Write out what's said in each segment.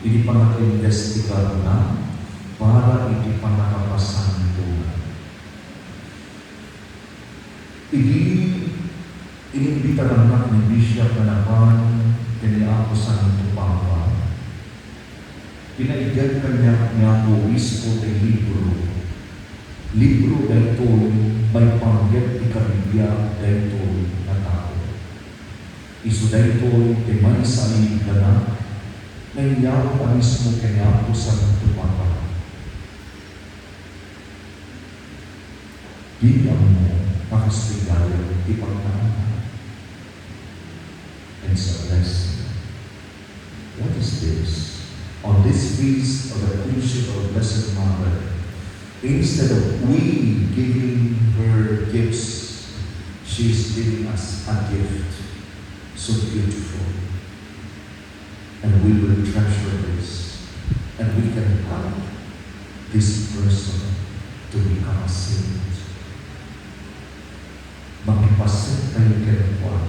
hindi pa nag-investigar na, para hindi pa nakapasantunan. Inimbita naman ni Bishop na naman kaniako Santo Papa. Pinaigyan kanya niya po ispo ng libro. Libro dahito may pangyat di Kabibya dahito na tao. Iso dahito di may salig na nangyari pa mismo kaniako Santo Papa. Bigyan mo makastigayan ipagtangan. And so blessing. What is this? On this feast of the Queenship of Blessed Mother, instead of we giving her gifts, she is giving us a gift so beautiful. And we will treasure this. And we can help this person to become a saint. Magpasit tayo kinakuan,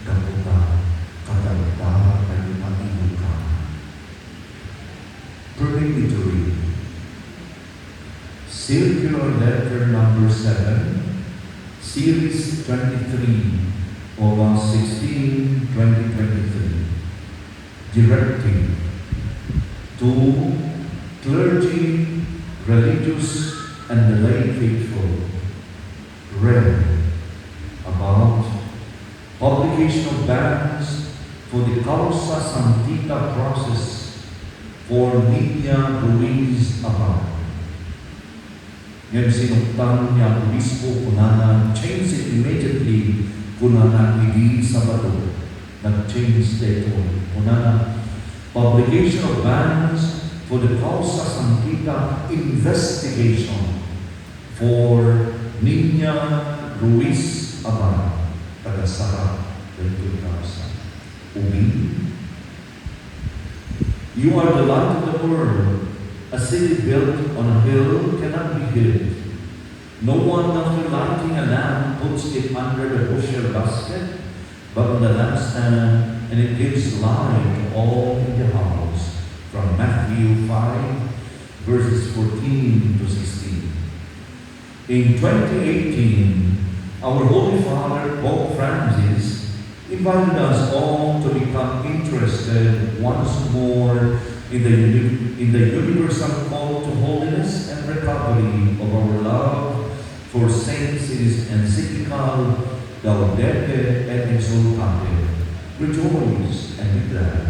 kaputa, katalita, tayo mailuka. Permit me to read. Circular letter number 7, series 23, August 16, 2023. Directing to clergy, religious, and the lay faithful. Read about publication of bans for the Causa Santita process for Niña Ruiz Abad. Ngayon sinuktan niya ang obispo kunana, change it immediately kunana hindi Sabado. Nag-change dito. Kunana, publication of bans for the Causa Santita investigation for Niña Ruiz Abad, taga-Sarap, Dito Causa. Ubi. You are the light of the world. A city built on a hill cannot be hid. No one after lighting a lamp puts it under the bushel basket, but on the lampstand, and it gives light to all in the house. From Matthew 5, verses 14 to 16. In 2018, our Holy Father, Pope Francis, invited us all to become interested once more in the universal call to holiness and recovery of our love for saints in his encyclical Gaudete et Exsultate, Rejoice and be glad,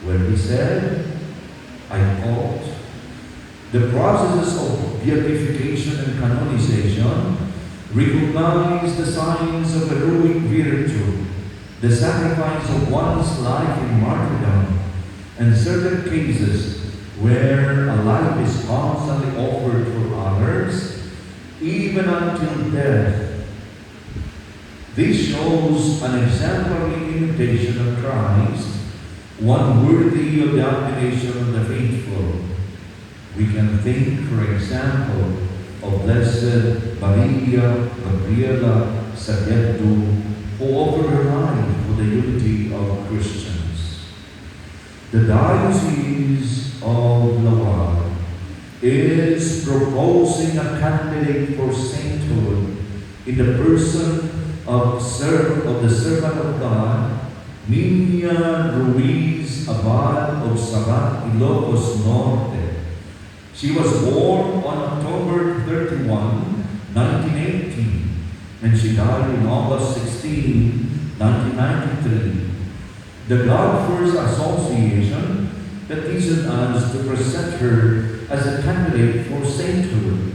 where he said, I quote, the processes of beatification and canonization recognize the signs of heroic virtue, the sacrifice of one's life in martyrdom, and certain cases where a life is constantly offered for others, even until death. This shows an exemplary imitation of Christ, one worthy of the admiration of the faithful. We can think, for example, of Blessed Maria Gabriela Sarmiento, who offered her life for the unity of Christians. The Diocese of Lawal is proposing a candidate for sainthood in the person of the servant of God, Niña Ruiz Abad of Sarat, Ilocos Norte. She was born on October 31, 1918, and she died on August 16, 1993. The God First Association petitioned us to present her as a candidate for sainthood.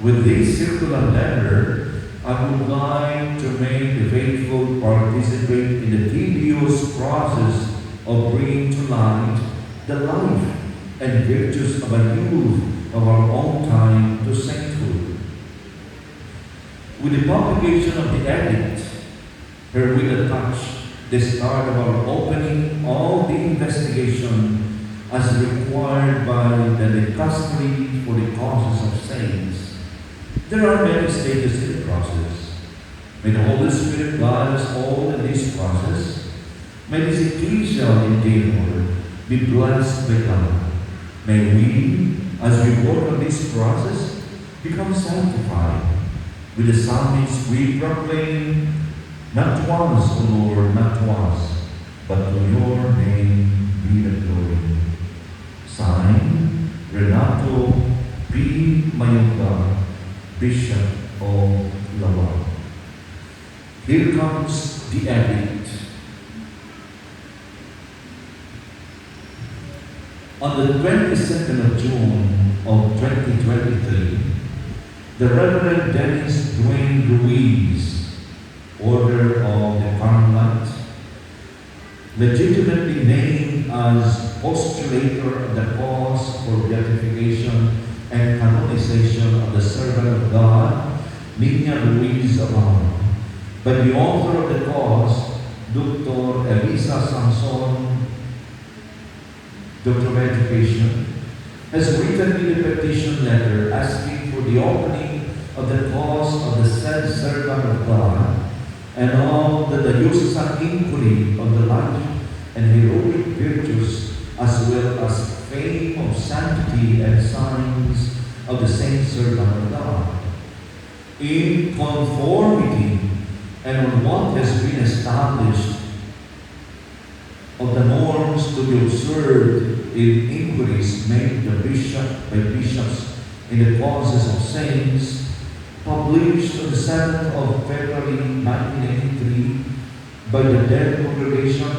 With this circular letter, I would like to make the faithful participate in the tedious process of bringing to light the life and virtues of a youth of our own time to sainthood. With the publication of the edict, her will attach the start of our opening all the investigation as required by the dicastery for the causes of saints. There are many stages in the process. May the Holy Spirit guide us all in this process. May this ecclesial endeavor be blessed by God. May we, as we work on this process, become sanctified. With the psalmist we proclaim, not to us, O Lord, not to us, but to your name be the glory. Signed, Renato P. Mayuga, Bishop of Lawag. Here comes the edict. On the 22nd of June of 2023, the Reverend Dennis Dwayne Ruiz, Order of the Carmelite, legitimately named as postulator of the cause for beatification and canonization of the servant of God, Nina Ruiz Abad, by the author of the cause, Dr. Elisa Samson, Doctor of Education, has written me a petition letter asking for the opening of the cause of the said servant of God and of the diocesan inquiry of the life and heroic virtues as well as fame of sanctity and signs of the same servant of God, in conformity and on what has been established of the norms to be observed in inquiries made by bishops in the causes of saints, published on the 7th of February 1983 by the Dead Congregation,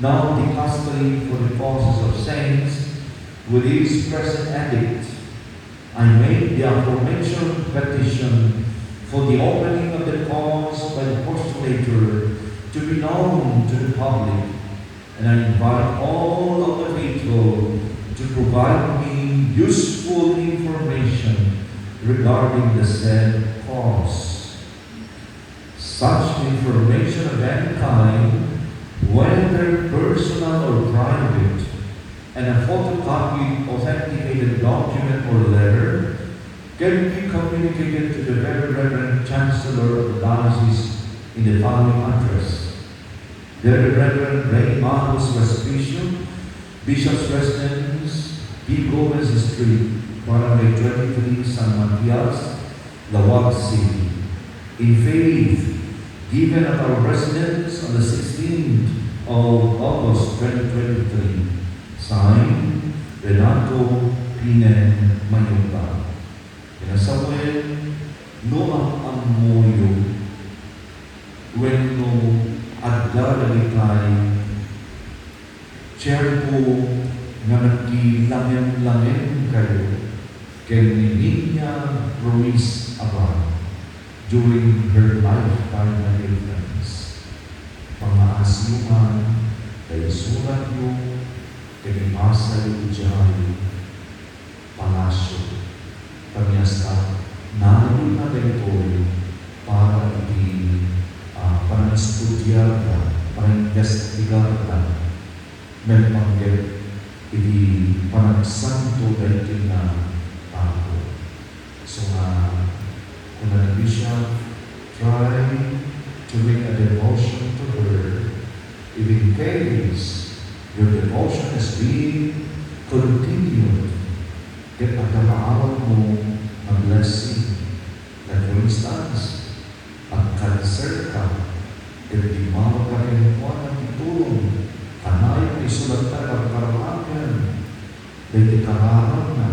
now Dicastery for the Causes of Saints, with its present edict. I made the aforementioned petition for the opening of the cause by the postulator to be known to the public, and I invite all of the faithful to provide me useful information regarding the said cause. Such information of any kind, whether personal or private, and a photocopied authenticated document or letter, can be communicated to the Very Reverend Chancellor of the Diocese in the following address: Very Reverend Ray Marcos Respicio, Bishop's Residence, P. Gomez Street, Barangay 23, San Matias, Lawag City. In faith, given at our residence on the 16th of August 2023. Signed, Renato Pinen Mayuga. Pinasawen, Noah Amoyo, when no adlalalipay, chair po nga nagkilamin-lamin kayo kay Nina Ruiz Abad during her lifetime na illness. Mga asyuman, kay sulat yung kay Masa Ujay Palasyo, kami hasta namin na territorio para estudyar ka, para investigar ka, melpanggit, panagsanto dahil na ako. So kung nagbi siya, try to make a devotion to her. If in case your devotion is being continued, get pagkamaawag mo ang blessing. Like for instance, pag-cancer ka, di mawag ka kinukuha ng itulong, kanay may sulat ka ng karamakan, dahil kaharap na,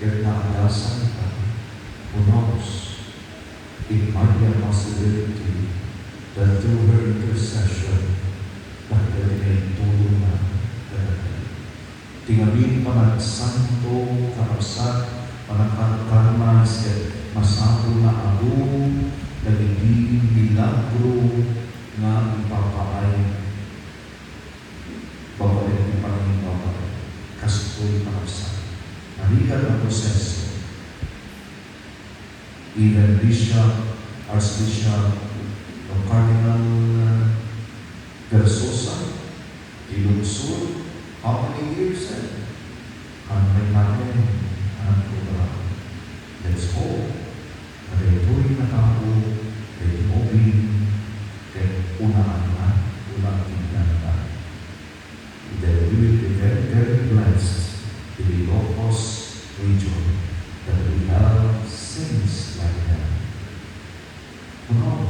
get naadasan ka, who knows, it might be a possibility that through her intercession, dahil may tulong na dahil. Tingamin panagsanto, karapsat, panagkarmas, masapo na ako, nagiging milagro nga ipapaay. Babalik ni Panginoon babalik. Kastoy karapsat. Nalikan ang proseso. Even Bishop, Archbishop, o Cardinal Versosa, Ilugsur, how many years then? Hanapin natin ang program. Let's hope na ito'y natao, kay Timobin, kay unaan na, unang tingnan na. Dahil very blessed in the Ilocos region that we have saints like them. Who knows?